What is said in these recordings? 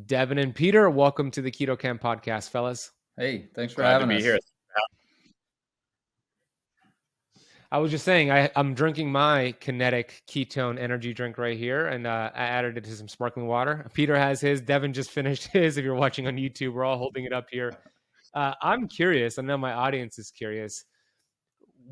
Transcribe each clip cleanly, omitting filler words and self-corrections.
Devon and Peter, welcome to the Keto Camp podcast, fellas. Hey, thanks for Glad to having be us. here. I was just saying, I'm drinking my Kenetik Ketone Energy Drink right here, and I added it to some sparkling water. Peter has his. Devon just finished his. If you're watching on YouTube, we're all holding it up here. I'm curious. I know my audience is curious.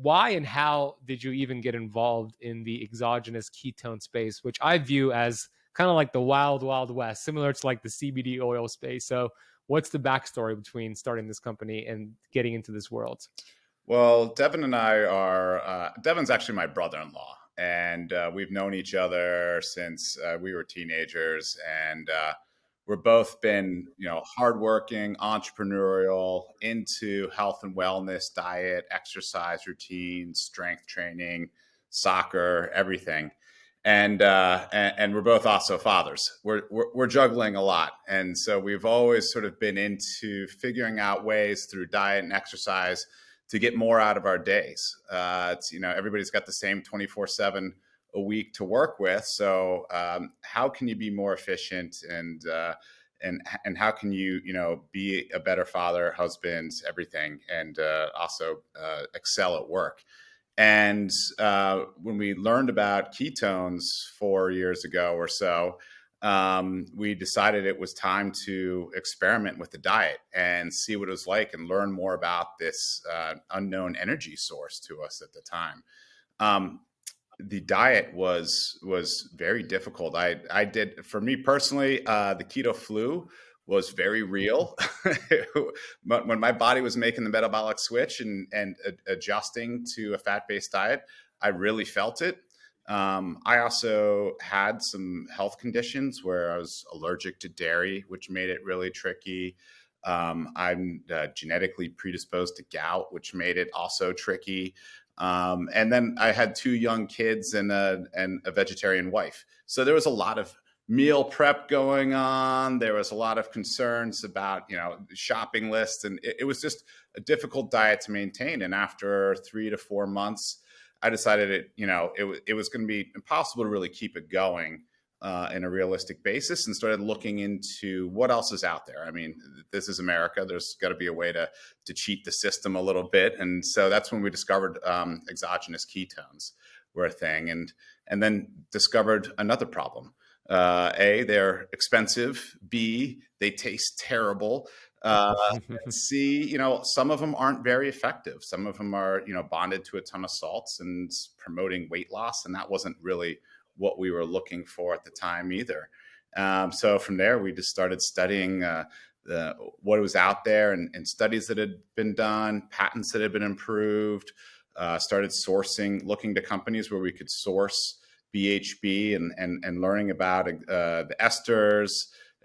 Why and how did you even get involved in the exogenous ketone space, which I view as kind of like the wild, wild west, similar to like the CBD oil space? So what's the backstory between starting this company and getting into this world? Well, Devon and I are, Devon's actually my brother-in-law, and we've known each other since we were teenagers, and we're both been, hardworking, entrepreneurial, into health and wellness, diet, exercise routine, strength training, soccer, everything. And we're both also fathers. We're juggling a lot, and so we've always sort of been into figuring out ways through diet and exercise to get more out of our days. Everybody's got the same 24/7 a week to work with. So how can you be more efficient and how can you, be a better father, husband, everything, and also excel at work? And when we learned about ketones 4 years ago or so, we decided it was time to experiment with the diet and see what it was like and learn more about this unknown energy source to us at the time. The diet was very difficult. For me personally, the keto flu was very real. When my body was making the metabolic switch and adjusting to a fat-based diet, I really felt it. I also had some health conditions where I was allergic to dairy, which made it really tricky. I'm genetically predisposed to gout, which made it also tricky. And then I had 2 young kids and a vegetarian wife. So there was a lot of meal prep going on. There was a lot of concerns about, shopping lists. And it was just a difficult diet to maintain. And after 3 to 4 months, I decided it was going to be impossible to really keep it going in a realistic basis, and started looking into what else is out there. I mean, this is America. There's got to be a way to cheat the system a little bit. And so that's when we discovered exogenous ketones were a thing, and then discovered another problem. A, they're expensive. B, they taste terrible. C, some of them aren't very effective. Some of them are, bonded to a ton of salts and promoting weight loss. And that wasn't really what we were looking for at the time either. So from there, we just started studying what was out there and studies that had been done, patents that had been improved, started looking to companies where we could source BHB and learning about the esters,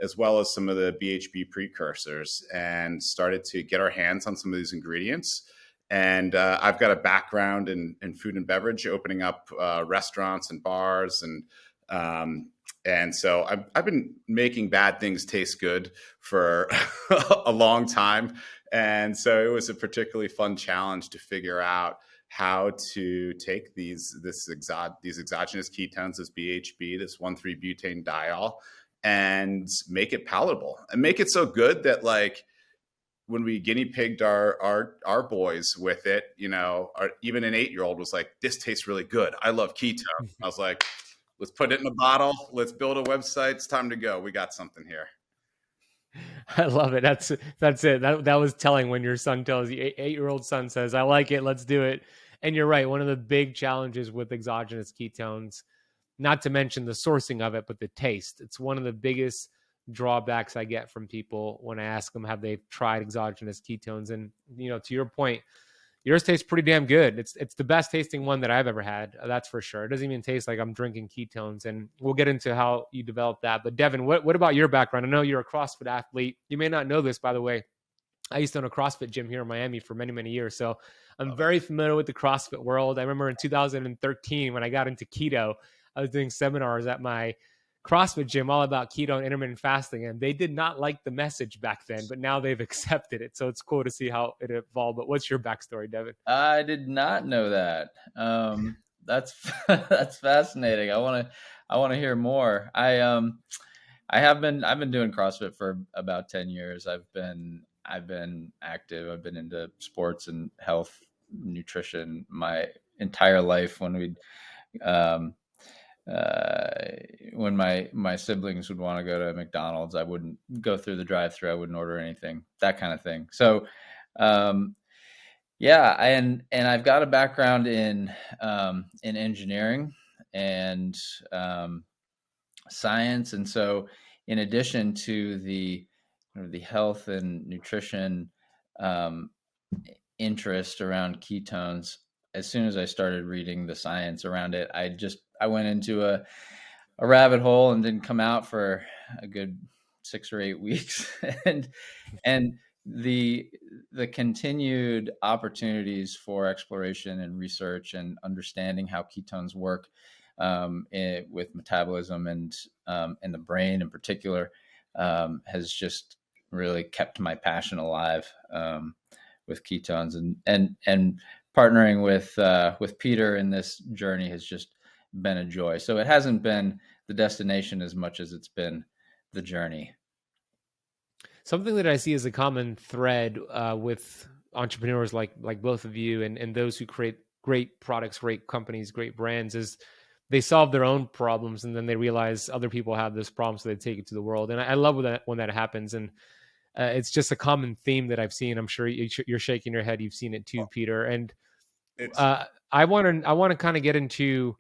as well as some of the BHB precursors, and started to get our hands on some of these ingredients. And I've got a background in food and beverage, opening up restaurants and bars. And so I've been making bad things taste good for a long time. And so it was a particularly fun challenge to figure out how to take these exogenous ketones, this BHB, this 1,3-butane-diol, and make it palatable and make it so good that, like, when we guinea pigged our boys with it, even an 8-year-old was like, "This tastes really good. I love ketones." I was like, "Let's put it in a bottle. Let's build a website. It's time to go. We got something here." I love it. That's it. That was telling when your son tells you, 8-year-old son says, "I like it. Let's do it." And you're right. One of the big challenges with exogenous ketones, not to mention the sourcing of it, but the taste. It's one of the biggest drawbacks I get from people when I ask them have they tried exogenous ketones. And, to your point, yours tastes pretty damn good. It's the best tasting one that I've ever had. That's for sure. It doesn't even taste like I'm drinking ketones. And we'll get into how you develop that. But Devon, what about your background? I know you're a CrossFit athlete. You may not know this, by the way. I used to own a CrossFit gym here in Miami for many, many years. So I'm very familiar with the CrossFit world. I remember in 2013, when I got into keto, I was doing seminars at my CrossFit gym all about keto and intermittent fasting. And they did not like the message back then, but now they've accepted it. So it's cool to see how it evolved. But what's your backstory, Devon? I did not know that. That's fascinating. I want to hear more. I've been doing CrossFit for about 10 years. I've been active. I've been into sports and health, nutrition my entire life. Um, when my siblings would want to go to McDonald's, I wouldn't go through the drive-thru. I wouldn't order anything, that kind of thing. So, yeah, and I've got a background in engineering and science, and so in addition to the health and nutrition um, interest around ketones, as soon as I started reading the science around it, I went into a rabbit hole and didn't come out for a good 6 or 8 weeks. And the continued opportunities for exploration and research and understanding how ketones work with metabolism and the brain in particular has just really kept my passion alive with ketones, and partnering with Peter in this journey has just been a joy. So it hasn't been the destination as much as it's been the journey. Something that I see as a common thread with entrepreneurs like both of you and those who create great products, great companies, great brands is they solve their own problems and then they realize other people have this problem, so they take it to the world. And I love when that happens. And it's just a common theme that I've seen. I'm sure you're shaking your head. You've seen it too, Peter. And It's I want to kind of get into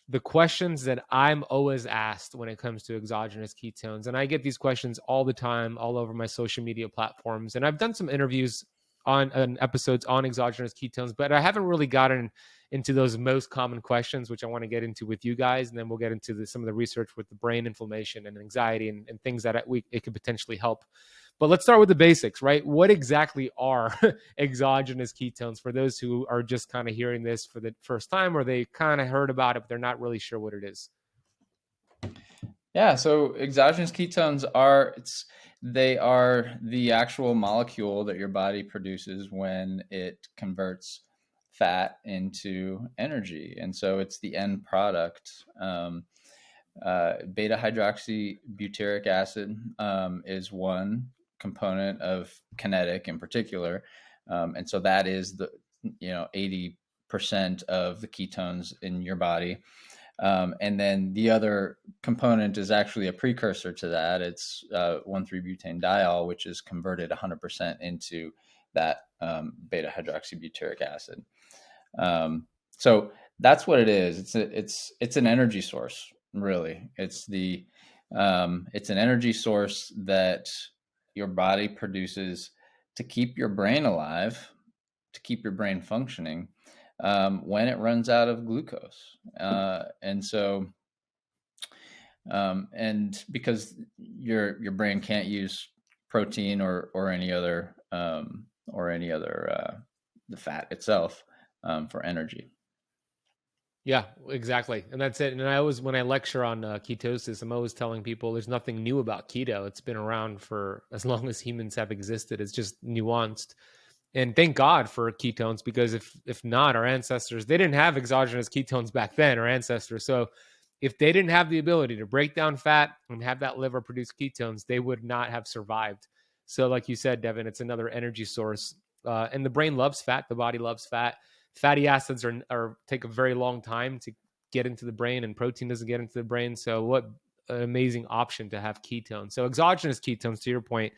the questions that I'm always asked when it comes to exogenous ketones. And I get these questions all the time, all over my social media platforms. And I've done some interviews on episodes on exogenous ketones, but I haven't really gotten into those most common questions, which I want to get into with you guys. And then we'll get into some of the research with the brain inflammation and anxiety and things that it could potentially help. But let's start with the basics, right? What exactly are exogenous ketones for those who are just kind of hearing this for the first time, or they kind of heard about it, but they're not really sure what it is? Yeah, so exogenous ketones are the actual molecule that your body produces when it converts fat into energy, and so it's the end product. Beta hydroxybutyric acid is one component of Kenetik in particular, and so that is the 80% of the ketones in your body. And then the other component is actually a precursor to that. It's 1,3-butanediol, which is converted 100% into that beta hydroxybutyric acid. So that's what it is. It's an energy source, really. It's an energy source that your body produces to keep your brain alive, to keep your brain functioning when it runs out of glucose. And so, and because your brain can't use protein or any other the fat itself for energy. Yeah, exactly. And that's it. And I always, when I lecture on ketosis, I'm always telling people there's nothing new about keto. It's been around for as long as humans have existed. It's just nuanced. And thank God for ketones, because if not, our ancestors, they didn't have exogenous ketones back then, our ancestors. So if they didn't have the ability to break down fat and have that liver produce ketones, they would not have survived. So like you said, Devon, it's another energy source. And the brain loves fat. The body loves fat. Fatty acids take a very long time to get into the brain, and protein doesn't get into the brain. So what an amazing option to have ketones. So exogenous ketones, to your point,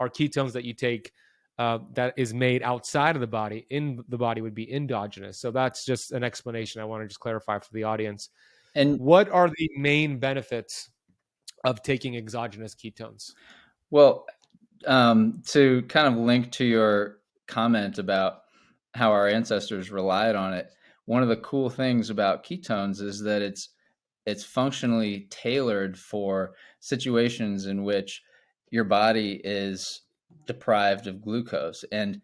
are ketones that you take that is made outside of the body. In the body would be endogenous. So that's just an explanation I want to just clarify for the audience. And what are the main benefits of taking exogenous ketones? Well, to kind of link to your comment about how our ancestors relied on it, one of the cool things about ketones is that it's functionally tailored for situations in which your body is deprived of glucose. And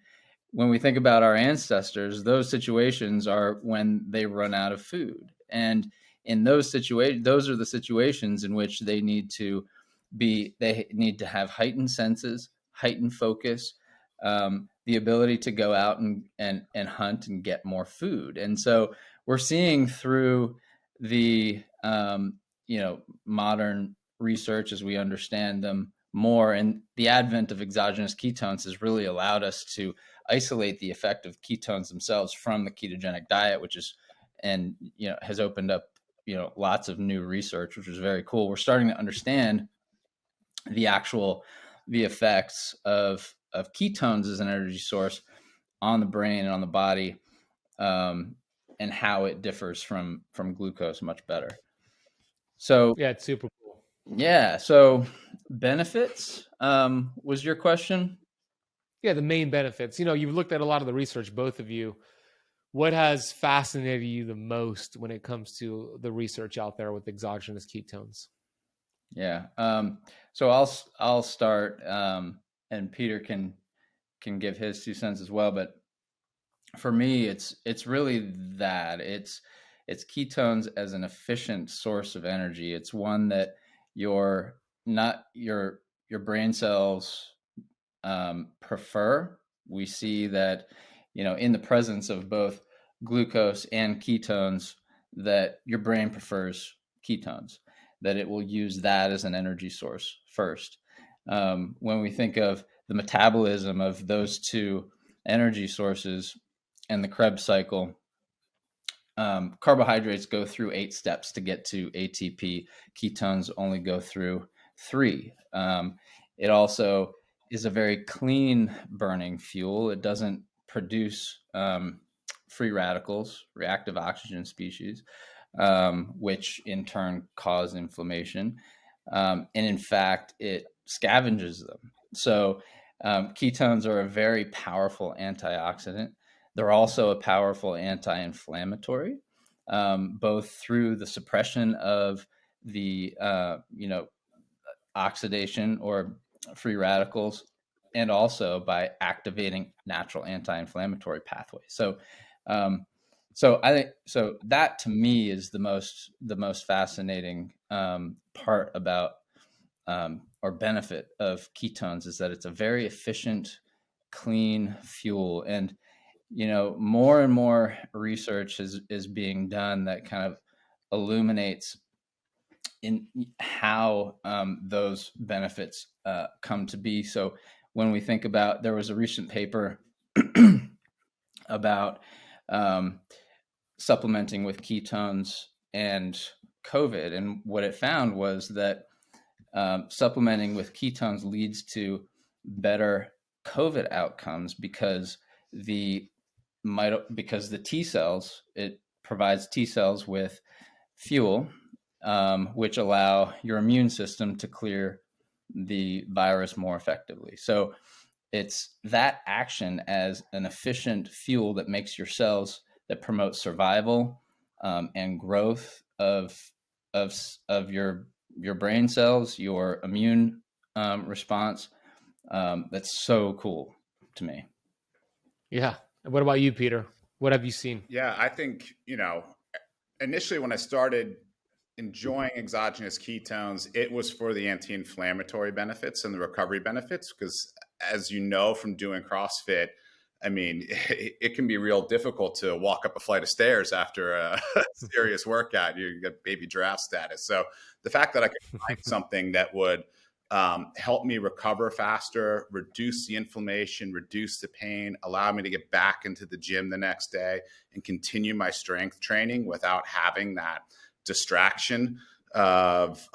when we think about our ancestors, those situations are when they run out of food. And in those situations, those are the situations in which they need to have heightened senses, heightened focus, the ability to go out and hunt and get more food. And so we're seeing through the modern research, as we understand them more. And the advent of exogenous ketones has really allowed us to isolate the effect of ketones themselves from the ketogenic diet, which is, and, has opened up, lots of new research, which is very cool. We're starting to understand the effects of ketones as an energy source on the brain and on the body, and how it differs from glucose much better. So Yeah, it's super cool. yeah. So benefits, was your question? Yeah, the main benefits. You've looked at a lot of the research, both of you. What has fascinated you the most when it comes to the research out there with exogenous ketones? Yeah. So I'll start, and Peter can give his 2 cents as well. But for me, it's really that it's ketones as an efficient source of energy. It's one that your brain cells prefer. We see that, in the presence of both glucose and ketones, that your brain prefers ketones, that it will use that as an energy source first. When we think of the metabolism of those two energy sources and the Krebs cycle, carbohydrates go through 8 steps to get to ATP. Ketones only go through 3. It also is a very clean burning fuel. It doesn't produce free radicals, reactive oxygen species, which in turn cause inflammation. And in fact, it scavenges them. So ketones are a very powerful antioxidant. They're also a powerful anti-inflammatory, both through the suppression of the oxidation or free radicals, and also by activating natural anti-inflammatory pathways. So I think that to me is the most fascinating part about or benefit of ketones, is that it's a very efficient, clean fuel. And more and more research is being done that kind of illuminates in how those benefits come to be. So when we think about, there was a recent paper about supplementing with ketones and COVID, and what it found was that supplementing with ketones leads to better COVID outcomes because the T cells, it provides T cells with fuel, which allow your immune system to clear the virus more effectively. So it's that action as an efficient fuel that makes your cells, that promotes survival and growth of your brain cells, your immune response. That's so cool to me. Yeah. What about you, Peter? What have you seen? Yeah, I think, initially when I started enjoying exogenous ketones, it was for the anti-inflammatory benefits and the recovery benefits, because as you know from doing CrossFit, I mean, it can be real difficult to walk up a flight of stairs after a serious workout. You get baby giraffe status. So the fact that I could find something that would help me recover faster, reduce the inflammation, reduce the pain, allow me to get back into the gym the next day and continue my strength training without having that distraction of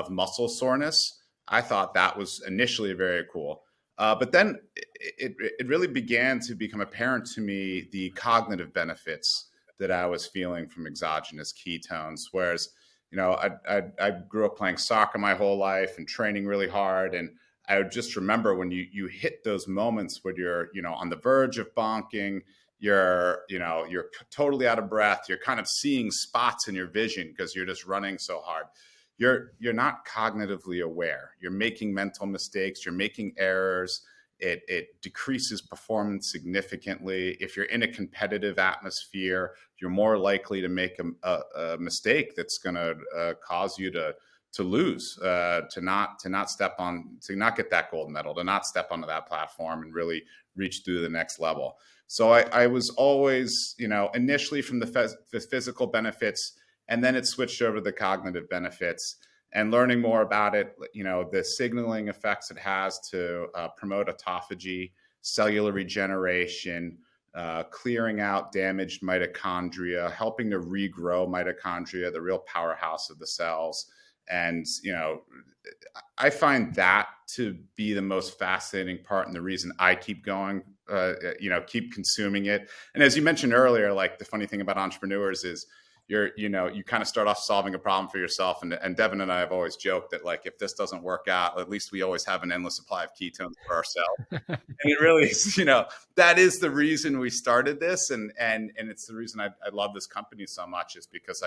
muscle soreness, I thought that was initially very cool. But then it really began to become apparent to me the cognitive benefits that I was feeling from exogenous ketones. Whereas, I grew up playing soccer my whole life and training really hard. And I would just remember when you hit those moments where you're, on the verge of bonking, you're totally out of breath. You're kind of seeing spots in your vision because you're just running so hard. You're not cognitively aware. You're making mental mistakes. You're making errors. It decreases performance significantly. If you're in a competitive atmosphere, you're more likely to make a mistake that's going to cause you to lose, to not get that gold medal, to not step onto that platform and really reach through the next level. So I was always, initially from the physical benefits, and then it switched over to the cognitive benefits. and learning more about it, the signaling effects it has to promote autophagy, cellular regeneration, clearing out damaged mitochondria, helping to regrow mitochondria, the real powerhouse of the cells. And, I find that to be the most fascinating part and the reason I keep going, keep consuming it. And as you mentioned earlier, like the funny thing about entrepreneurs is you kind of start off solving a problem for yourself. And Devon and I have always joked that, like, if this doesn't work out, at least we always have an endless supply of ketones for ourselves. And it really is, that is the reason we started this. And it's the reason I love this company so much, is because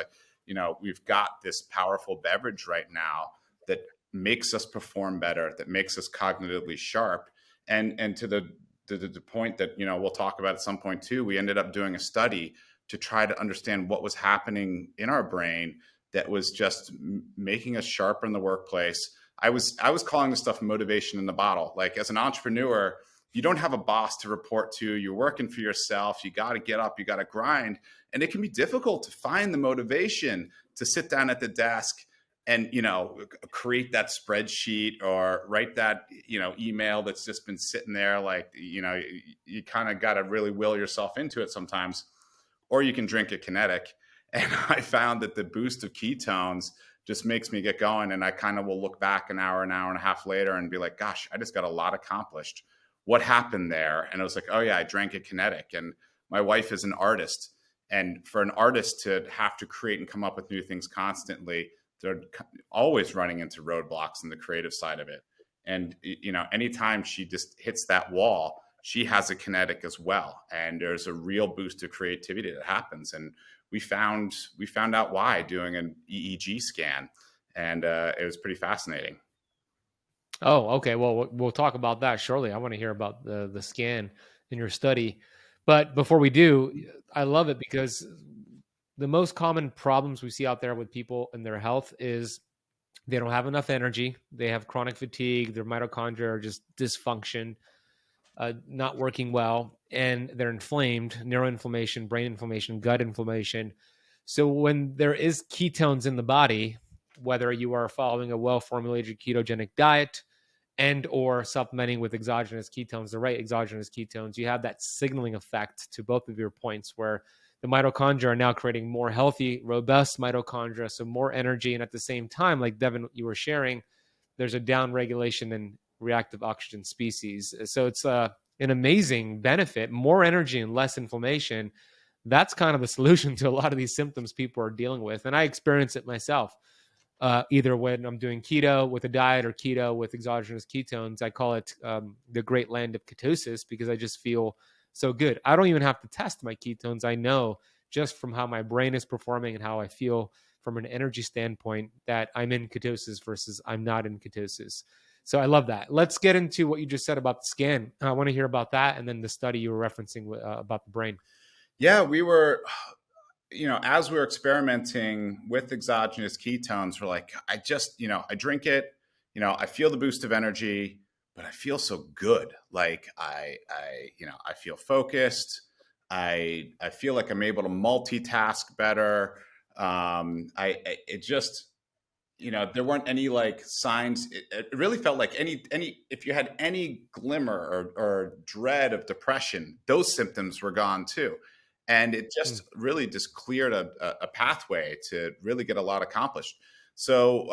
we've got this powerful beverage right now that makes us perform better, that makes us cognitively sharp. And to the point that, we'll talk about at some point too, we ended up doing a study to try to understand what was happening in our brain that was just making us sharper in the workplace. I was calling this stuff motivation in the bottle. Like, as an entrepreneur, you don't have a boss to report to. You're working for yourself. You got to get up, you got to grind. And it can be difficult to find the motivation to sit down at the desk and, create that spreadsheet or write that, email that's just been sitting there. Like, you kind of got to really will yourself into it sometimes. Or you can drink a Kenetik. And I found that the boost of ketones just makes me get going. And I kind of will look back an hour and a half later and be like, gosh, I just got a lot accomplished. What happened there? And I was like, oh yeah, I drank a Kenetik. And my wife is an artist. And for an artist to have to create and come up with new things constantly, they're always running into roadblocks in the creative side of it. And, anytime she just hits that wall, she has a Kenetik as well. And there's a real boost of creativity that happens. And we found out why doing an EEG scan. And it was pretty fascinating. Oh, okay. Well, we'll talk about that shortly. I want to hear about the scan in your study. But before we do, I love it because the most common problems we see out there with people and their health is they don't have enough energy. They have chronic fatigue. Their mitochondria are just dysfunction, not working well, and they're inflamed, neuroinflammation, brain inflammation, gut inflammation. So when there is ketones in the body, whether you are following a well-formulated ketogenic diet and or supplementing with exogenous ketones, the right exogenous ketones, you have that signaling effect to both of your points where the mitochondria are now creating more healthy, robust mitochondria, so more energy. And at the same time, like Devon, you were sharing, there's a down regulation in reactive oxygen species. So it's an amazing benefit, more energy and less inflammation. That's kind of the solution to a lot of these symptoms people are dealing with. And I experience it myself, either when I'm doing keto with a diet or keto with exogenous ketones. I call it the great land of ketosis because I just feel so good. I don't even have to test my ketones. I know just from how my brain is performing and how I feel from an energy standpoint that I'm in ketosis versus I'm not in ketosis. So I love that. Let's get into what you just said about the scan. I want to hear about that and then the study you were referencing about the brain. Yeah, we were, as we were experimenting with exogenous ketones, we're like, I drink it, I feel the boost of energy, but I feel so good. Like I feel focused. I feel like I'm able to multitask better. There weren't any like signs. It really felt like if you had any glimmer or dread of depression, those symptoms were gone too. And it just really just cleared a pathway to really get a lot accomplished. So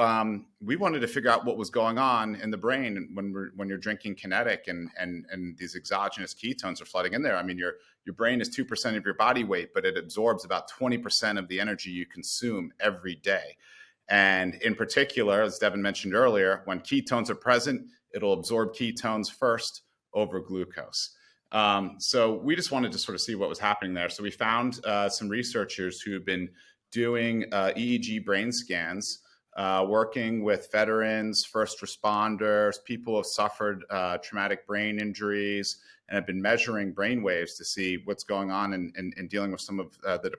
we wanted to figure out what was going on in the brain when you're drinking Kenetik and these exogenous ketones are flooding in there. I mean, your brain is 2% of your body weight, but it absorbs about 20% of the energy you consume every day. And in particular, as Devon mentioned earlier, when ketones are present, it'll absorb ketones first over glucose. So we just wanted to sort of see what was happening there. So we found some researchers who have been doing EEG brain scans, working with veterans, first responders, people who have suffered traumatic brain injuries, and have been measuring brain waves to see what's going on and dealing with some of the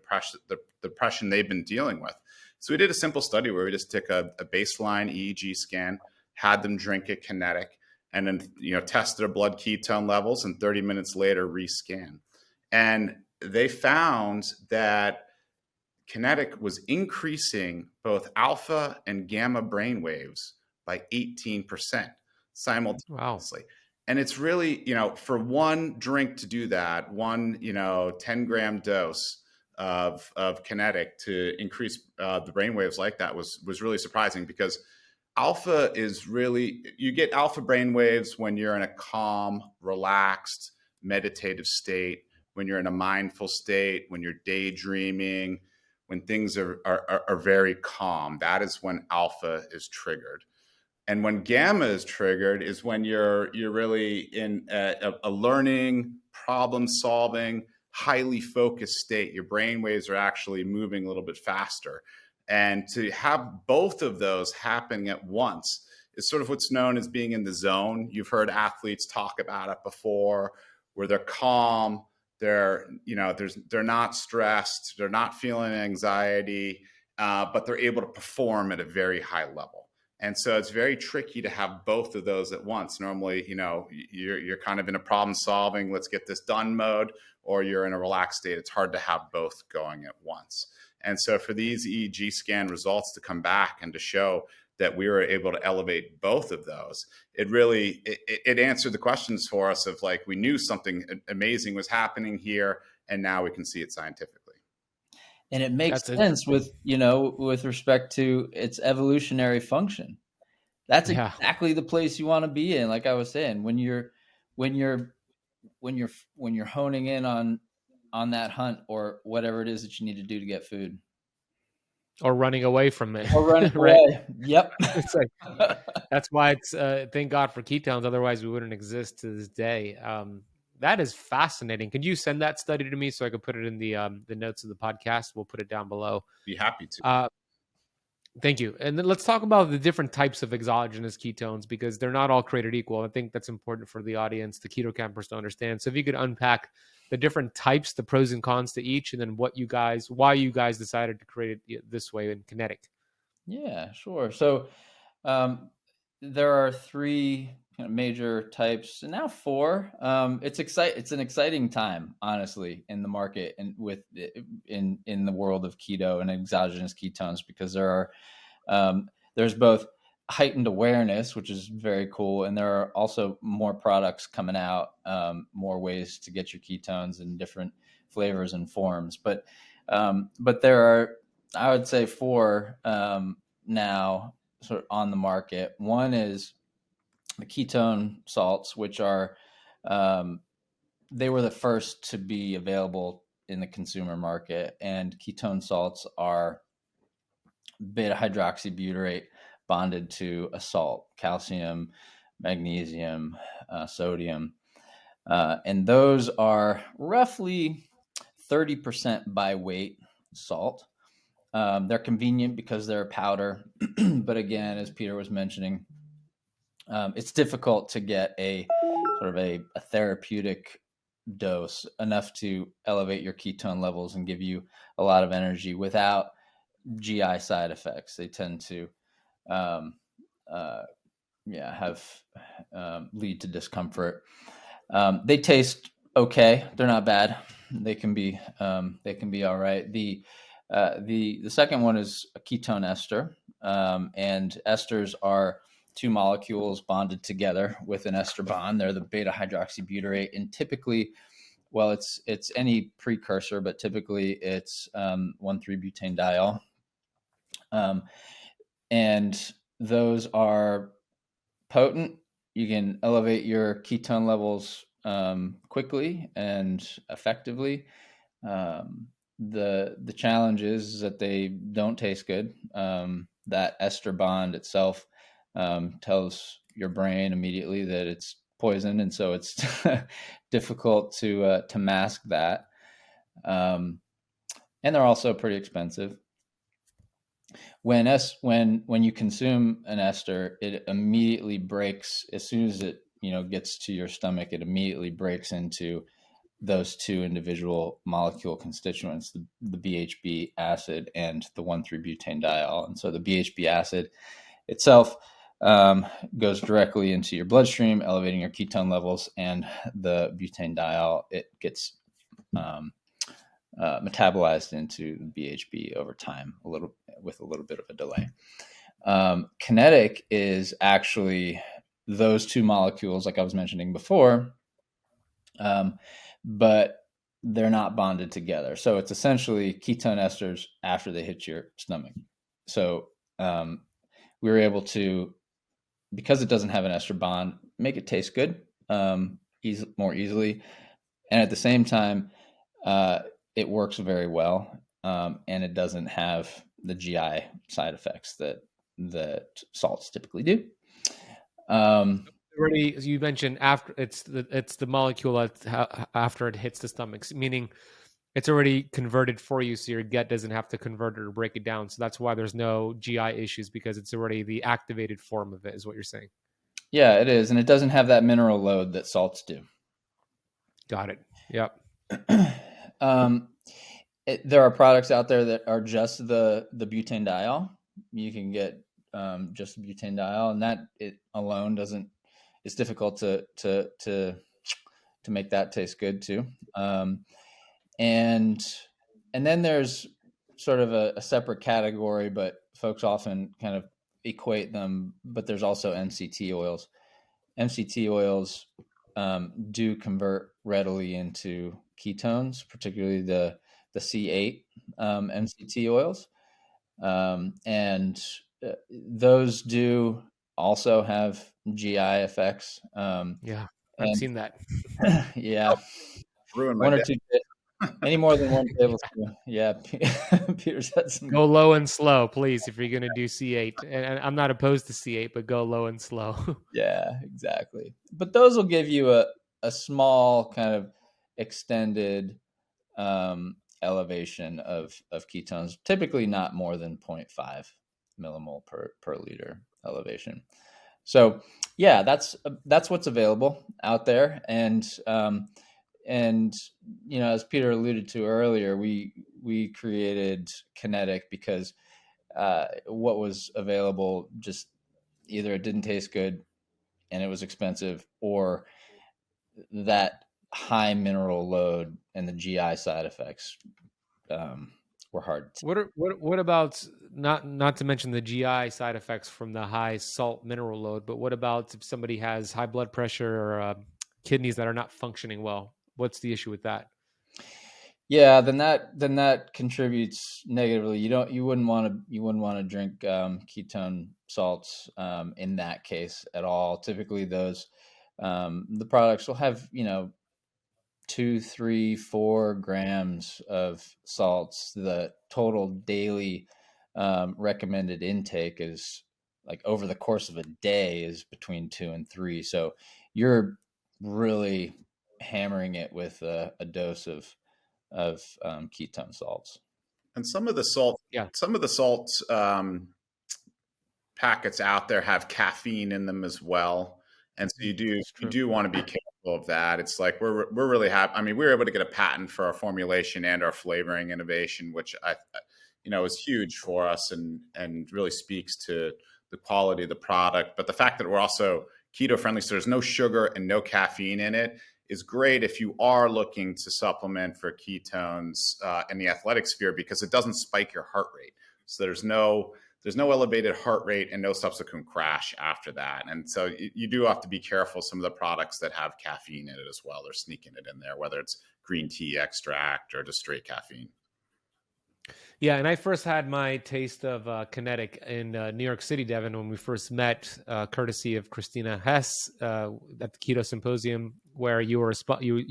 depression they've been dealing with. So we did a simple study where we just took a baseline EEG scan, had them drink a Kenetik, and then test their blood ketone levels, and 30 minutes later rescan. And they found that Kenetik was increasing both alpha and gamma brain waves by 18% simultaneously. Wow. And it's really, for one drink to do that, one, 10-gram dose of Kenetik to increase the brain waves like that was really surprising, because alpha is really, you get alpha brain waves when you're in a calm, relaxed, meditative state, when you're in a mindful state, when you're daydreaming, when things are very calm. That is when alpha is triggered. And when gamma is triggered is when you're really in a learning, problem solving, highly focused state. Your brain waves are actually moving a little bit faster. And to have both of those happening at once is sort of what's known as being in the zone. You've heard athletes talk about it before, where they're calm, they're not stressed, they're not feeling anxiety, but they're able to perform at a very high level. And so it's very tricky to have both of those at once. Normally, you're kind of in a problem solving, let's get this done mode, or you're in a relaxed state. It's hard to have both going at once. And so for these EEG scan results to come back and to show that we were able to elevate both of those, it really, it answered the questions for us of like, we knew something amazing was happening here, and now we can see it scientifically. And it makes sense with respect to its evolutionary function. That's exactly the place you want to be in. Like I was saying, when you're honing in on that hunt or whatever it is that you need to do to get food, or running away from it, or running right? away. Yep. It's like, that's why it's thank God for ketones. Otherwise, we wouldn't exist to this day. That is fascinating. Could you send that study to me so I could put it in the notes of the podcast? We'll put it down below. Be happy to. Thank you. And then let's talk about the different types of exogenous ketones, because they're not all created equal. I think that's important for the audience, the keto campers, to understand. So if you could unpack the different types, the pros and cons to each, and then why you guys decided to create it this way in Kenetik. Yeah, sure. So there are 3 kind of major types, and now 4. It's an exciting time, honestly, in the market and in the world of keto and exogenous ketones, because there's both heightened awareness, which is very cool, and there are also more products coming out, more ways to get your ketones in different flavors and forms. But there are, I would say, 4 now sort of on the market. One is the ketone salts, which are they were the first to be available in the consumer market. And ketone salts are beta hydroxybutyrate bonded to a salt, calcium, magnesium, sodium. And those are roughly 30% by weight salt. They're convenient because they're a powder. But again, as Peter was mentioning, it's difficult to get a sort of a therapeutic dose, enough to elevate your ketone levels and give you a lot of energy without GI side effects. They tend to lead to discomfort. They taste okay. They're not bad. They can be all right. The second one is a ketone ester, and esters are 2 molecules bonded together with an ester bond. They're the beta hydroxybutyrate, and typically, well, it's any precursor, but typically it's 1,3-butanediol. And those are potent. You can elevate your ketone levels quickly and effectively. The challenge is that they don't taste good. That ester bond itself tells your brain immediately that it's poison, and so it's difficult to mask that. And they're also pretty expensive. When you consume an ester, it immediately breaks as soon as it gets to your stomach. It immediately breaks into those 2 individual molecule constituents, the BHB acid and the 1,3-butanediol. And so the BHB acid itself goes directly into your bloodstream, elevating your ketone levels, and the butanediol, it gets metabolized into BHB over time, with a little bit of a delay. Kenetik is actually those two molecules, like I was mentioning before, but they're not bonded together. So it's essentially ketone esters after they hit your stomach. So we were able to, because it doesn't have an ester bond, make it taste good more easily. And at the same time, it works very well, and it doesn't have the GI side effects that salts typically do. Already, as you mentioned, after it's the molecule that after it hits the stomach, meaning it's already converted for you, so your gut doesn't have to convert it or break it down. So that's why there's no GI issues, because it's already the activated form of it, is what you're saying. Yeah, it is, and it doesn't have that mineral load that salts do. Got it. Yep. There are products out there that are just the butanediol. You can get just butanediol, and that it alone doesn't. It's difficult to make that taste good too. And then there's sort of a separate category, but folks often kind of equate them. But there's also MCT oils. MCT oils do convert readily into ketones, particularly the C8 MCT oils, and those do also have GI effects. Yeah, I've seen that. Yeah, Ruined my one or day. two, any more than one tablespoon. Yeah, Peter's had some. Go low and slow, please, if you're going to do C8. And I'm not opposed to C8, but go low and slow. Yeah, exactly. But those will give you a small kind of extended elevation of ketones, typically not more than 0.5 millimole per liter elevation. So yeah, that's what's available out there. And as Peter alluded to earlier, we created Kenetik because what was available, just either it didn't taste good and it was expensive, or that high mineral load and the GI side effects were hard. What about, not to mention the GI side effects from the high salt mineral load, but what about if somebody has high blood pressure or kidneys that are not functioning well? What's the issue with that? Yeah, then that contributes negatively. You wouldn't want to drink ketone salts in that case at all. Typically, those the products will have 2, 3, 4 grams of salts. The total daily recommended intake is, like, over the course of a day, is between 2 and 3. So you're really hammering it with a dose of ketone salts. And some of the salt packets out there have caffeine in them as well, and so you do want to be careful of that. It's like we're really happy. I mean, we were able to get a patent for our formulation and our flavoring innovation, which is huge for us and really speaks to the quality of the product. But the fact that we're also keto friendly, so there's no sugar and no caffeine in it, is great if you are looking to supplement for ketones in the athletic sphere, because it doesn't spike your heart rate. So there's no elevated heart rate and no subsequent crash after that. And so you do have to be careful. Some of the products that have caffeine in it as well, they're sneaking it in there, whether it's green tea extract or just straight caffeine. Yeah, and I first had my taste of Kenetik in New York City, Devon, when we first met, courtesy of Christina Hess at the Keto Symposium, where you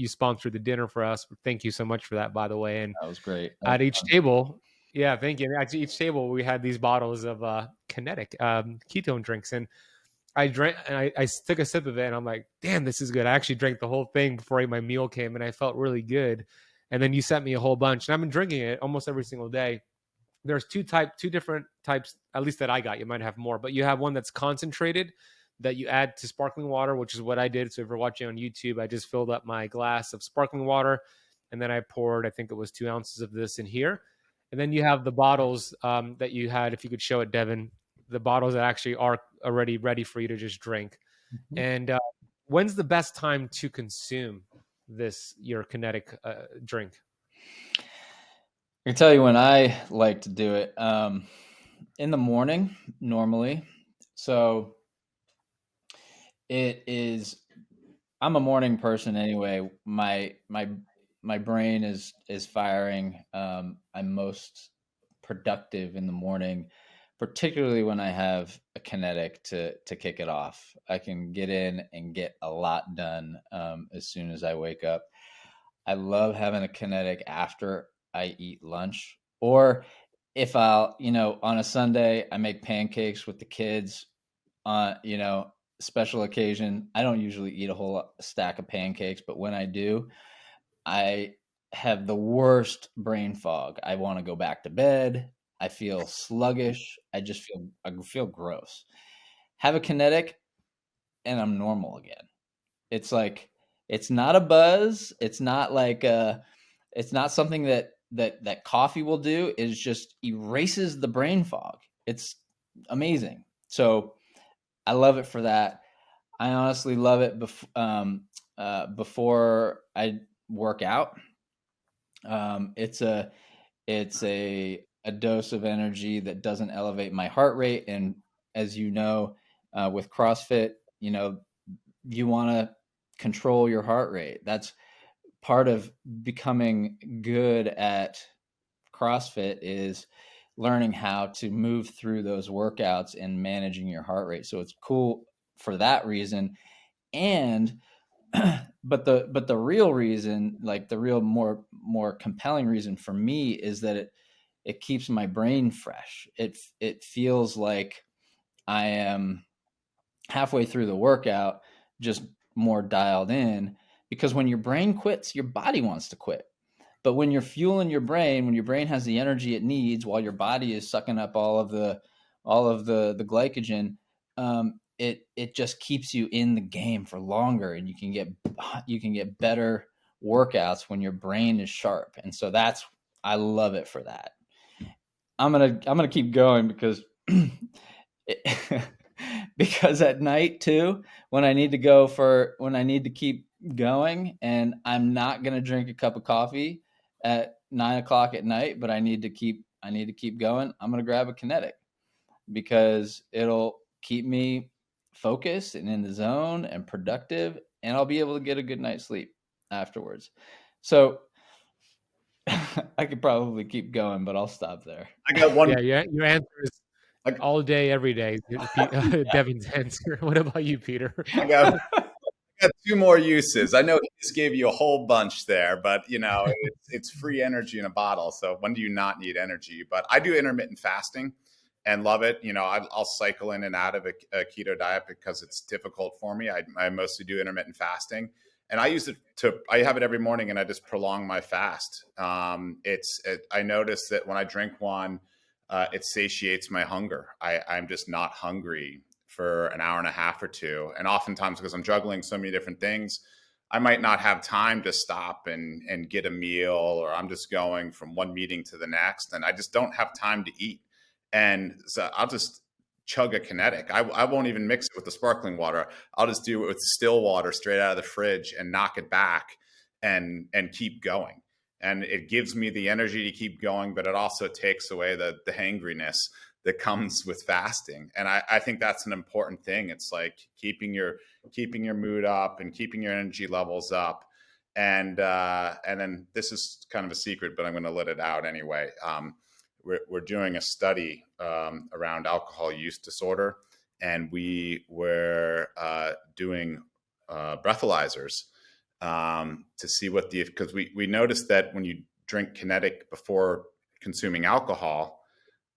sponsored the dinner for us. Thank you so much for that, by the way. And that was great. At each table, yeah, thank you. At each table, we had these bottles of Kenetik ketone drinks, and I drank, and I took a sip of it, and I'm like, damn, this is good. I actually drank the whole thing before my meal came, and I felt really good. And then you sent me a whole bunch, and I've been drinking it almost every single day. There's two different types, at least that I got. You might have more, but you have one that's concentrated that you add to sparkling water, which is what I did. So if you're watching on YouTube, I just filled up my glass of sparkling water, and then I poured, I think it was 2 ounces of this in here. And then you have the bottles that you had, if you could show it, Devon, the bottles that actually are already ready for you to just drink. Mm-hmm. And when's the best time to consume your Kenetik drink? I can tell you when I like to do it, in the morning normally. So it is, I'm a morning person anyway. My brain is firing. I'm most productive in the morning, particularly when I have a Kenetik to kick it off. I can get in and get a lot done as soon as I wake up. I love having a Kenetik after I eat lunch, or if I'll, on a Sunday I make pancakes with the kids on, special occasion. I don't usually eat a whole stack of pancakes, but when I do, I have the worst brain fog. I want to go back to bed. I feel sluggish. I feel gross. Have a Kenetik and I'm normal again. It's like, it's not a buzz. It's not like it's not something that coffee will do. It just erases the brain fog. It's amazing. So I love it for that. I honestly love it before I work out. It's a dose of energy that doesn't elevate my heart rate. And as you know, with CrossFit, you want to control your heart rate. That's part of becoming good at CrossFit, is learning how to move through those workouts and managing your heart rate. So it's cool for that reason. And but the real reason, like the real more compelling reason for me, is that it keeps my brain fresh. It feels like I am halfway through the workout, just more dialed in, because when your brain quits, your body wants to quit. But when you're fueling your brain, when your brain has the energy it needs while your body is sucking up all of the glycogen, it just keeps you in the game for longer, and you can get better workouts when your brain is sharp. And so I love it for that. I'm gonna keep going because because at night too, when I need to keep going, and I'm not gonna drink a cup of coffee at 9 o'clock at night, but I need to keep going, I'm gonna grab a Kenetik, because it'll keep me focused and in the zone and productive, and I'll be able to get a good night's sleep afterwards. So I could probably keep going, but I'll stop there. I got one. Yeah, your answer is all day, every day. Devon's answer. What about you, Peter? I got two more uses. I know he just gave you a whole bunch there, but it's free energy in a bottle. So when do you not need energy? But I do intermittent fasting and love it. I'll cycle in and out of a keto diet because it's difficult for me. I mostly do intermittent fasting, and I use it I have it every morning, and I just prolong my fast. I notice that when I drink one, it satiates my hunger. I'm just not hungry for an hour and a half or two. And oftentimes, because I'm juggling so many different things, I might not have time to stop and get a meal, or I'm just going from one meeting to the next, and I just don't have time to eat. And so I'll just chug a Kenetik. I won't even mix it with the sparkling water. I'll just do it with still water straight out of the fridge and knock it back and keep going. And it gives me the energy to keep going, but it also takes away the hangriness that comes with fasting. And I think that's an important thing. It's like keeping your mood up and keeping your energy levels up. And then this is kind of a secret, but I'm going to let it out anyway. We're doing a study around alcohol use disorder, and we were doing breathalyzers to see because we noticed that when you drink Kenetik before consuming alcohol,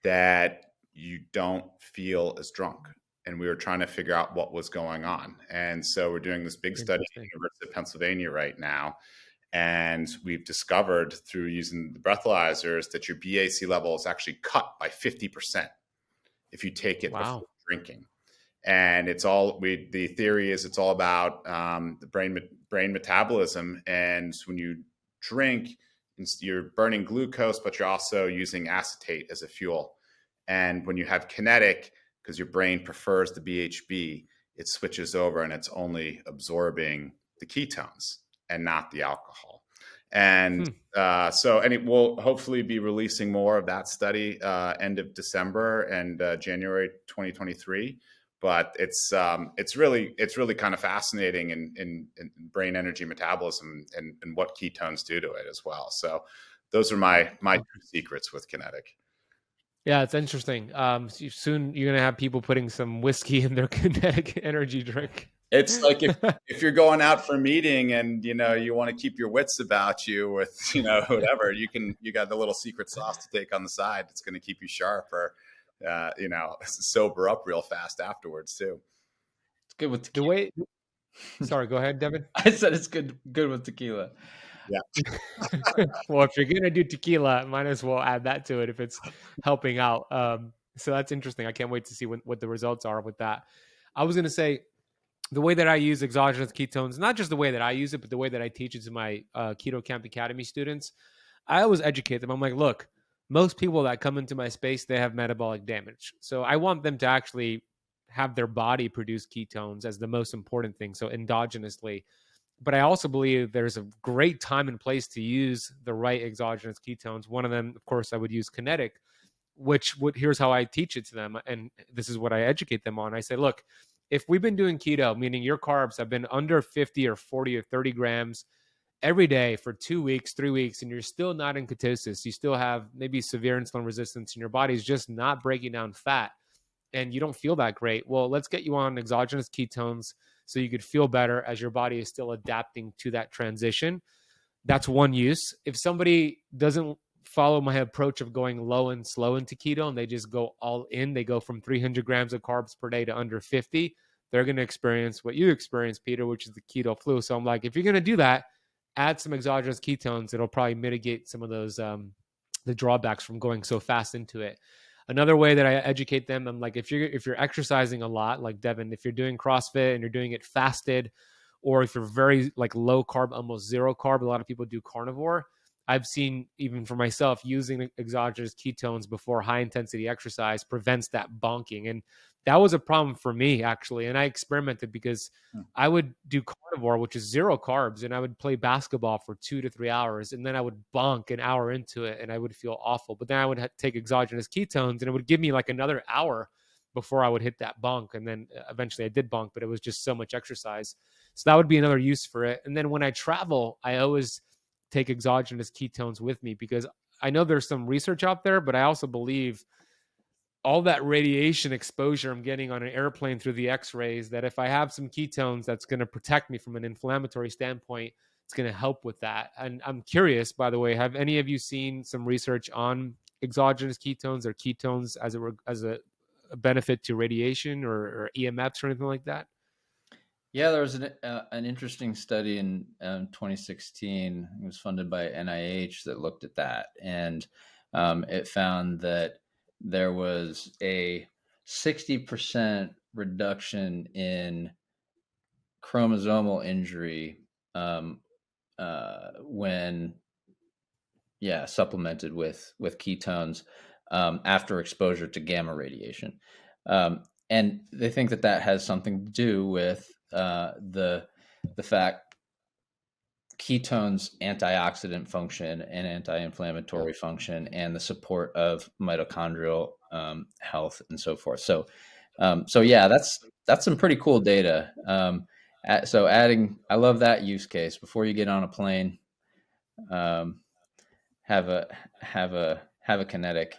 that you don't feel as drunk. And we were trying to figure out what was going on. And so we're doing this big study at the University of Pennsylvania right now. And we've discovered through using the breathalyzers that your BAC level is actually cut by 50% if you take it before drinking. And the theory is it's all about the brain metabolism. And when you drink, you're burning glucose, but you're also using acetate as a fuel. And when you have Kenetik, because your brain prefers the BHB, it switches over and it's only absorbing the ketones and not the alcohol. And we'll hopefully be releasing more of that study end of December and January 2023. But it's really kind of fascinating in brain energy metabolism and what ketones do to it as well. So those are my two secrets with Kenetik. Yeah, it's interesting. Soon you're gonna have people putting some whiskey in their Kenetik Energy Drink. It's like if you're going out for a meeting and you want to keep your wits about you with whatever, you got the little secret sauce to take on the side. It's going to keep you sharp or sober up real fast afterwards too. It's good with tequila. Sorry, go ahead, Devon. I said it's good with tequila. Yeah. Well, if you're gonna do tequila, might as well add that to it if it's helping out. So that's interesting. I can't wait to see what the results are with that. I was gonna say the way that I use exogenous ketones, not just the way that I use it, but the way that I teach it to my Keto Camp Academy students, I always educate them. I'm like, look, most people that come into my space, they have metabolic damage. So I want them to actually have their body produce ketones as the most important thing. So endogenously. But I also believe there's a great time and place to use the right exogenous ketones. One of them, of course, I would use Kenetik, here's how I teach it to them. And this is what I educate them on. I say, look, if we've been doing keto, meaning your carbs have been under 50 or 40 or 30 grams every day for 2 weeks, 3 weeks, and you're still not in ketosis, you still have maybe severe insulin resistance and your body's just not breaking down fat and you don't feel that great. Well, let's get you on exogenous ketones so you could feel better as your body is still adapting to that transition. That's one use. If somebody doesn't follow my approach of going low and slow into keto and they just go all in, they go from 300 grams of carbs per day to under 50, they're going to experience what you experienced, Peter, which is the keto flu. So I'm like, if you're going to do that, add some exogenous ketones. It'll probably mitigate some of those the drawbacks from going so fast into it. Another way that I educate them, I'm like, if you're exercising a lot, like Devon, if you're doing CrossFit and you're doing it fasted, or if you're very like low carb, almost zero carb, a lot of people do carnivore. I've seen, even for myself, using exogenous ketones before high intensity exercise prevents that bonking. And that was a problem for me, actually. And I experimented because I would do carnivore, which is zero carbs, and I would play basketball for 2 to 3 hours. And then I would bonk an hour into it and I would feel awful. But then I would take exogenous ketones and it would give me like another hour before I would hit that bonk. And then eventually I did bonk, but it was just so much exercise. So that would be another use for it. And then when I travel, I always take exogenous ketones with me because I know there's some research out there, but I also believe all that radiation exposure I'm getting on an airplane through the x-rays, that if I have some ketones, that's going to protect me from an inflammatory standpoint. It's going to help with that. And I'm curious, by the way, have any of you seen some research on exogenous ketones or ketones as a benefit to radiation or EMFs or anything like that? Yeah, there was an interesting study in 2016. It was funded by NIH that looked at that, and it found that there was a 60% reduction in chromosomal injury when supplemented with ketones after exposure to gamma radiation. And they think that has something to do with the fact ketones antioxidant function and anti-inflammatory function and the support of mitochondrial health and so forth. So yeah, that's some pretty cool data. So I love that use case. Before you get on a plane, have a Kenetik.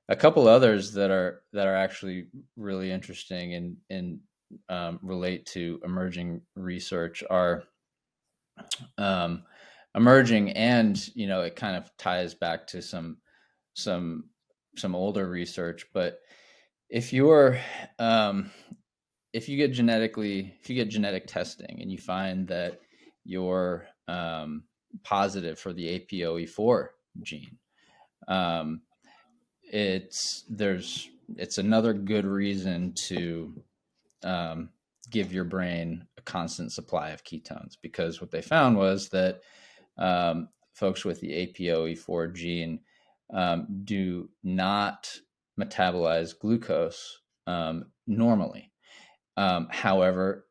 A couple others that are actually really interesting and relate to emerging research are emerging, and it kind of ties back to some older research. But if you get genetic testing and you find that you're positive for the APOE4 gene, it's another good reason to give your brain a constant supply of ketones, because what they found was that folks with the APOE4 gene do not metabolize glucose normally. However,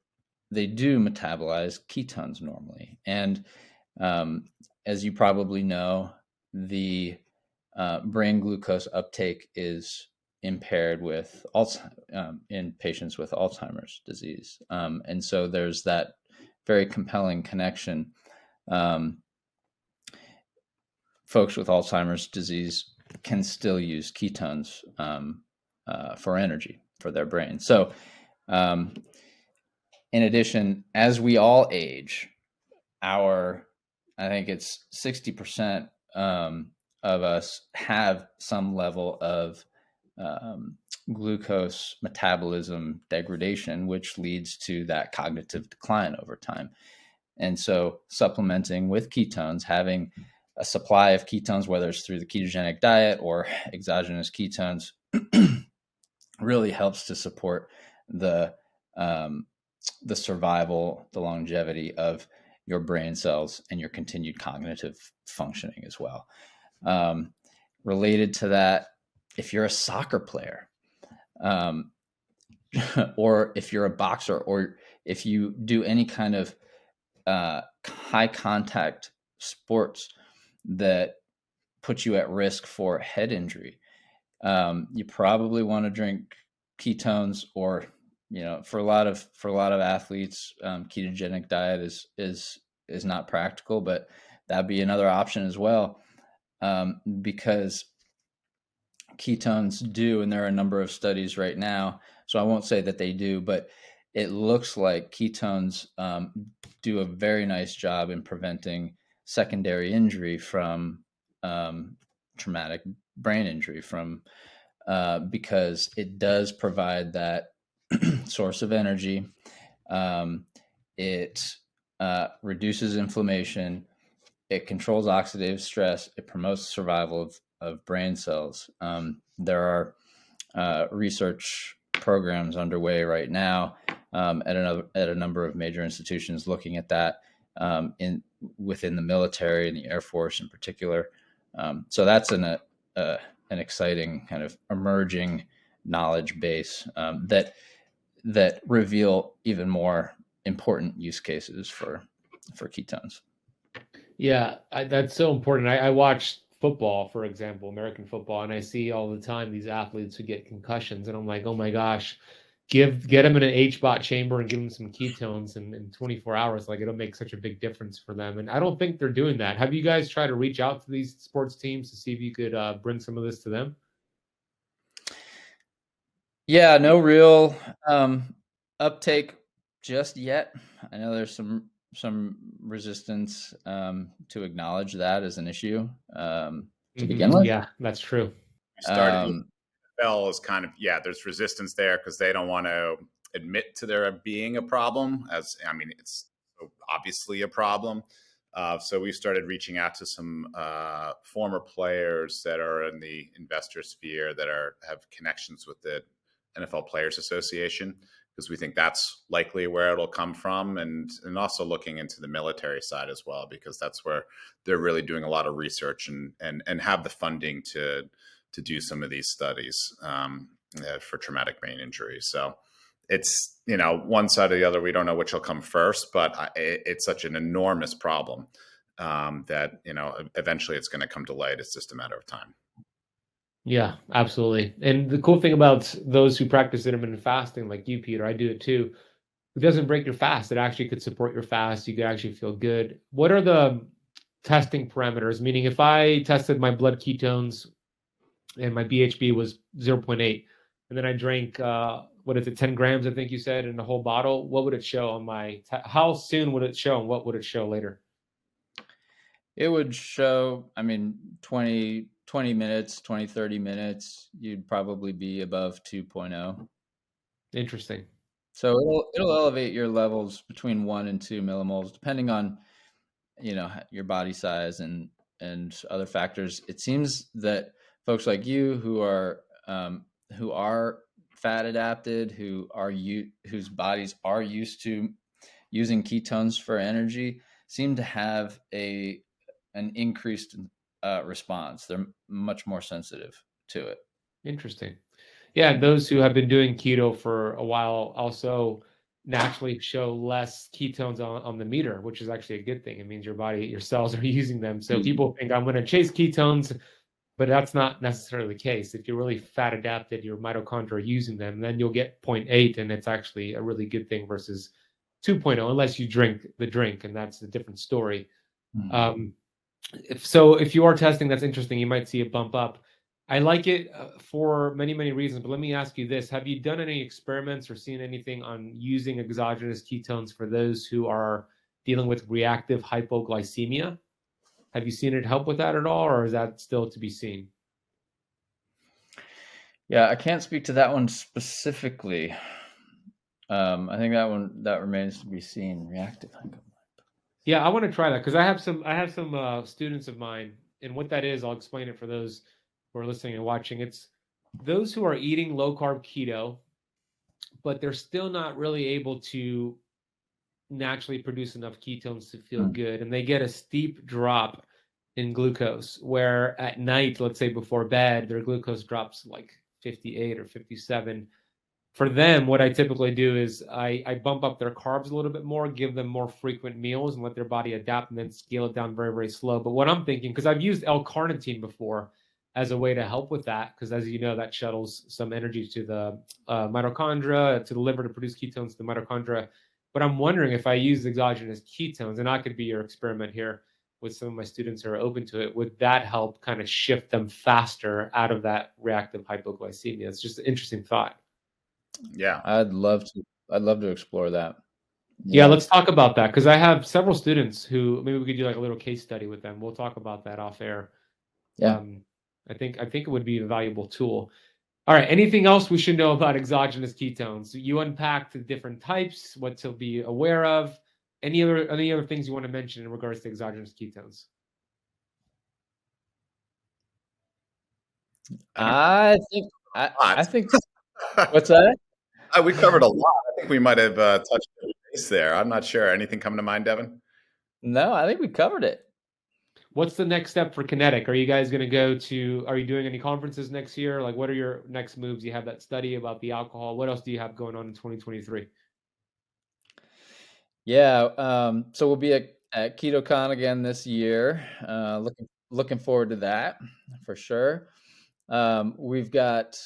they do metabolize ketones normally. And as you probably know, the brain glucose uptake is impaired with in patients with Alzheimer's disease. And so there's that very compelling connection. Folks with Alzheimer's disease can still use ketones for energy for their brain. So in addition, as we all age, I think it's 60% of us have some level of glucose metabolism degradation, which leads to that cognitive decline over time. And so supplementing with ketones, having a supply of ketones, whether it's through the ketogenic diet or exogenous ketones, really helps to support the survival, the longevity of your brain cells and your continued cognitive functioning as well. Related to that, if you're a soccer player, or if you're a boxer, or if you do any kind of high contact sports that put you at risk for head injury, you probably want to drink ketones, or for a lot of athletes, ketogenic diet is not practical, but that'd be another option as well, because ketones do, and there are a number of studies right now, so I won't say that they do, but it looks like ketones do a very nice job in preventing secondary injury from traumatic brain injury, because it does provide that source of energy. It reduces inflammation. It controls oxidative stress. It promotes survival of brain cells. There are research programs underway right now at a number of major institutions looking at that within the military and the Air Force in particular. So that's an exciting kind of emerging knowledge base that reveal even more important use cases for ketones. Yeah, that's so important. I watch football, for example, American football, and I see all the time these athletes who get concussions, and I'm like, oh my gosh, get them in an HBOT chamber and give them some ketones in 24 hours. Like, it'll make such a big difference for them. And I don't think they're doing that. Have you guys tried to reach out to these sports teams to see if you could bring some of this to them? Yeah, no real uptake just yet. I know there's some resistance to acknowledge that as an issue to begin with. Yeah, that's true. NFL is kind of, there's resistance there because they don't want to admit to there being a problem. It's obviously a problem. So we started reaching out to some former players that are in the investor sphere that have connections with the NFL Players Association, because we think that's likely where it'll come from, and also looking into the military side as well, because that's where they're really doing a lot of research and have the funding to do some of these studies for traumatic brain injury. So it's, one side or the other, we don't know which will come first, but it's such an enormous problem that, eventually it's going to come to light. It's just a matter of time. Yeah, absolutely. And the cool thing about those who practice intermittent fasting, like you, Peter, I do it too. It doesn't break your fast. It actually could support your fast. You could actually feel good. What are the testing parameters? Meaning, if I tested my blood ketones and my BHB was 0.8, and then I drank, 10 grams, I think you said, in the whole bottle, what would it show on how soon would it show, and what would it show later? It would show, 20 minutes, 20, 30 minutes, you'd probably be above 2.0. Interesting. So it'll elevate your levels between 1 and 2 millimoles, depending on, your body size and other factors. It seems that folks like you who are fat adapted, whose bodies are used to using ketones for energy, seem to have an increased response. They're much more sensitive to it. Interesting. Yeah, those who have been doing keto for a while also naturally show less ketones on the meter, which is actually a good thing. It means your cells are using them. So people think I'm going to chase ketones, but that's not necessarily the case. If you're really fat adapted, your mitochondria are using them, then you'll get 0.8, and it's actually a really good thing versus 2.0, unless you drink the drink, and that's a different story. If you are testing, that's interesting. You might see a bump up. I like it for many, many reasons, but let me ask you this. Have you done any experiments or seen anything on using exogenous ketones for those who are dealing with reactive hypoglycemia? Have you seen it help with that at all, or is that still to be seen? Yeah, I can't speak to that one specifically. I think that remains to be seen. Reactive hypoglycemia. Yeah, I want to try that because I have some students of mine, and what that is, I'll explain it for those who are listening and watching. It's those who are eating low carb keto, but they're still not really able to naturally produce enough ketones to feel good, and they get a steep drop in glucose. Where at night, let's say before bed, their glucose drops like 58 or 57. For them, what I typically do is I bump up their carbs a little bit more, give them more frequent meals, and let their body adapt, and then scale it down very, very slow. But what I'm thinking, because I've used L-carnitine before as a way to help with that, because as you know, that shuttles some energy to the mitochondria, to the liver to produce ketones to the mitochondria. But I'm wondering if I use exogenous ketones, and I could be your experiment here with some of my students who are open to it, would that help kind of shift them faster out of that reactive hypoglycemia? It's just an interesting thought. Yeah, I'd love to explore that. Yeah, let's talk about that, because I have several students who maybe we could do like a little case study with them. We'll talk about that off air. Yeah. I think it would be a valuable tool. All right, anything else we should know about exogenous ketones? You unpacked the different types, what to be aware of. Any other things you want to mention in regards to exogenous ketones? I think what's that? We covered a lot. I think we might have touched base there. I'm not sure. Anything coming to mind, Devon? No, I think we covered it. What's the next step for Kenetik? Are you guys going to are you doing any conferences next year? Like, what are your next moves? You have that study about the alcohol. What else do you have going on in 2023? Yeah, so we'll be at KetoCon again this year. Looking forward to that for sure. We've got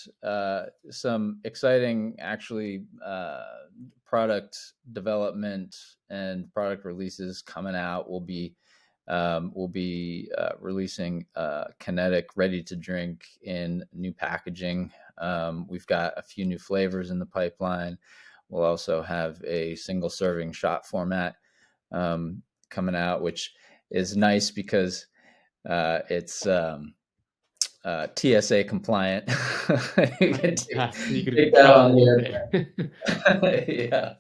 some exciting, actually, product development and product releases coming out. We'll be releasing Kenetik ready to drink in new packaging. We've got a few new flavors in the pipeline. We'll also have a single serving shot format coming out, which is nice because it's TSA compliant. You can take that on here. Yeah.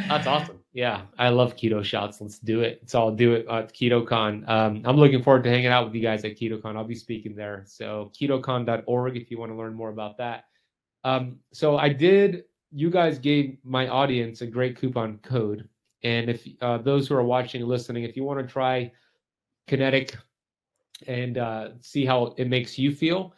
That's awesome. Yeah, I love keto shots. Let's do it. Let's all do it at KetoCon. I'm looking forward to hanging out with you guys at KetoCon. I'll be speaking there. So ketocon.org if you want to learn more about that. You guys gave my audience a great coupon code. And if those who are watching and listening, if you want to try Kenetik and see how it makes you feel,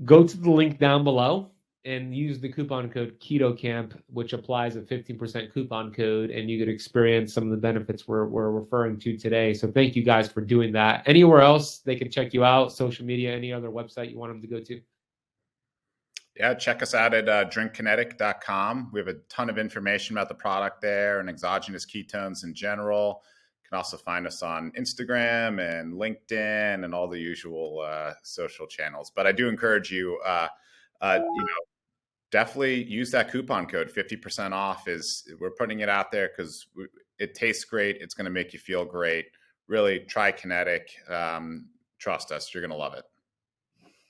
go to the link down below and use the coupon code KETOCAMP, which applies a 15% coupon code, and you could experience some of the benefits we're referring to today. So thank you guys for doing that. Anywhere else they can check you out, social media, any other website you want them to go to? Yeah, check us out at drinkkenetik.com. We have a ton of information about the product there and exogenous ketones in general. You can also find us on Instagram and LinkedIn and all the usual social channels. But I do encourage you, definitely use that coupon code. 50% off we're putting it out there because it tastes great. It's going to make you feel great. Really try Kenetik. Trust us, you're going to love it.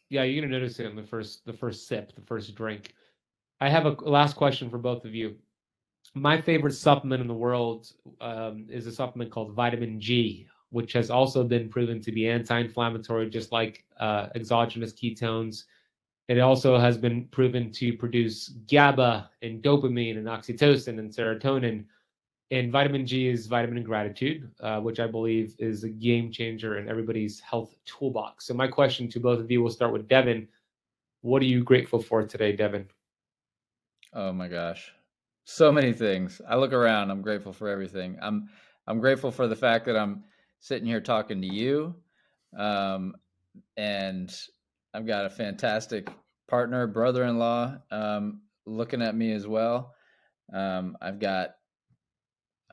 Yeah, you're going to notice it in the first sip, the first drink. I have a last question for both of you. My favorite supplement in the world is a supplement called vitamin G, which has also been proven to be anti-inflammatory, just like exogenous ketones. It also has been proven to produce GABA and dopamine and oxytocin and serotonin. And vitamin G is vitamin of gratitude, which I believe is a game changer in everybody's health toolbox. So my question to both of you, will start with Devon. What are you grateful for today, Devon? Oh my gosh. So many things. I look around, I'm grateful for everything. I'm grateful for the fact that I'm sitting here talking to you. And I've got a fantastic partner, brother-in-law, looking at me as well. I've got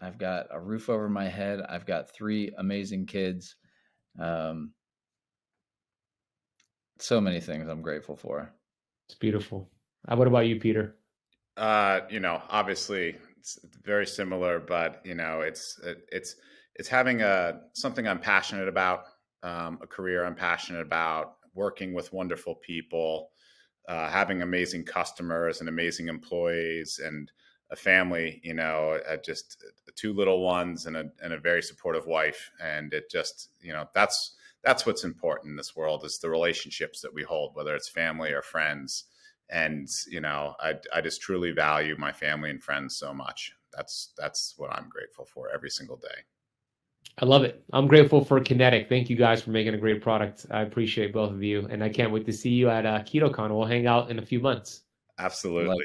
a roof over my head. I've got 3 amazing kids. So many things I'm grateful for. It's beautiful. What about you, Peter? Obviously it's very similar, but it's having something I'm passionate about, a career I'm passionate about, working with wonderful people, having amazing customers and amazing employees, and a family. Just 2 little ones and a very supportive wife, and it just that's what's important in this world, is the relationships that we hold, whether it's family or friends. And I just truly value my family and friends so much. That's what I'm grateful for every single day. I love it. I'm grateful for Kenetik. Thank you guys for making a great product. I appreciate both of you, and I can't wait to see you at KetoCon. We'll hang out in a few months. Absolutely.